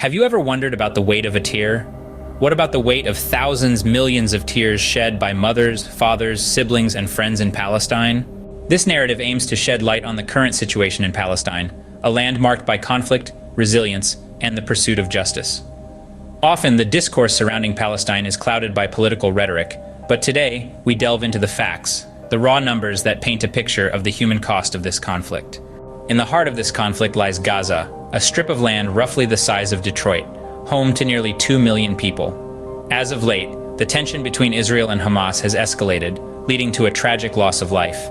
Have you ever wondered about the weight of a tear? What about the weight of thousands, millions of tears shed by mothers, fathers, siblings, and friends in Palestine? This narrative aims to shed light on the current situation in Palestine, a land marked by conflict, resilience, and the pursuit of justice. Often, the discourse surrounding Palestine is clouded by political rhetoric, but today, we delve into the facts, the raw numbers that paint a picture of the human cost of this conflict. In the heart of this conflict lies Gaza, a strip of land roughly the size of Detroit, home to nearly 2 million people. As of late, the tension between Israel and Hamas has escalated, leading to a tragic loss of life.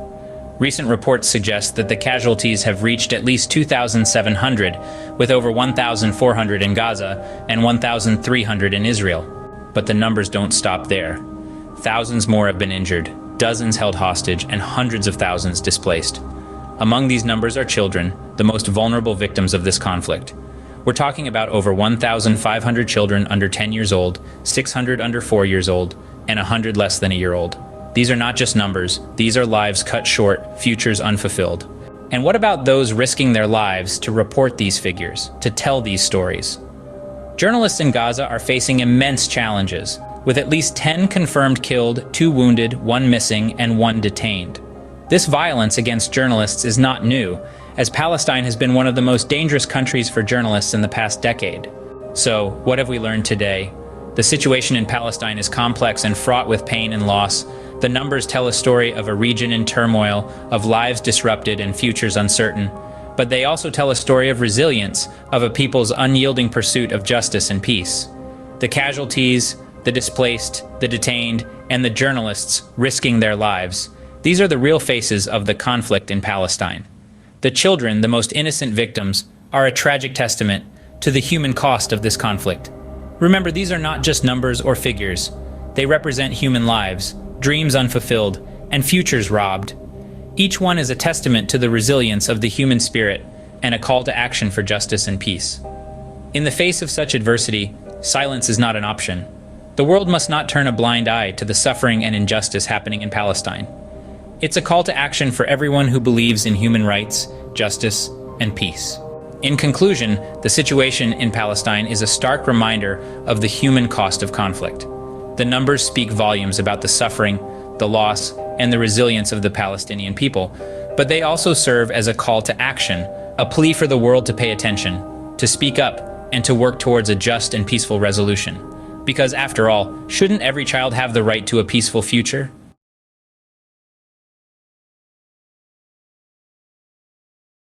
Recent reports suggest that the casualties have reached at least 2,700, with over 1,400 in Gaza and 1,300 in Israel. But the numbers don't stop there. Thousands more have been injured, dozens held hostage, and hundreds of thousands displaced. Among these numbers are children, the most vulnerable victims of this conflict. We're talking about over 1,500 children under 10 years old, 600 under 4 years old, and 100 less than a year old. These are not just numbers, these are lives cut short, futures unfulfilled. And what about those risking their lives to report these figures, to tell these stories? Journalists in Gaza are facing immense challenges, with at least 10 confirmed killed, 2 wounded, 1 missing, and 1 detained. This violence against journalists is not new, as Palestine has been one of the most dangerous countries for journalists in the past decade. So, what have we learned today? The situation in Palestine is complex and fraught with pain and loss. The numbers tell a story of a region in turmoil, of lives disrupted and futures uncertain. But they also tell a story of resilience, of a people's unyielding pursuit of justice and peace. The casualties, the displaced, the detained, and the journalists risking their lives. These are the real faces of the conflict in Palestine. The children, the most innocent victims, are a tragic testament to the human cost of this conflict. Remember, these are not just numbers or figures. They represent human lives, dreams unfulfilled, and futures robbed. Each one is a testament to the resilience of the human spirit and a call to action for justice and peace. In the face of such adversity, silence is not an option. The world must not turn a blind eye to the suffering and injustice happening in Palestine. It's a call to action for everyone who believes in human rights, justice, and peace. In conclusion, the situation in Palestine is a stark reminder of the human cost of conflict. The numbers speak volumes about the suffering, the loss, and the resilience of the Palestinian people, but they also serve as a call to action, a plea for the world to pay attention, to speak up, and to work towards a just and peaceful resolution. Because after all, shouldn't every child have the right to a peaceful future?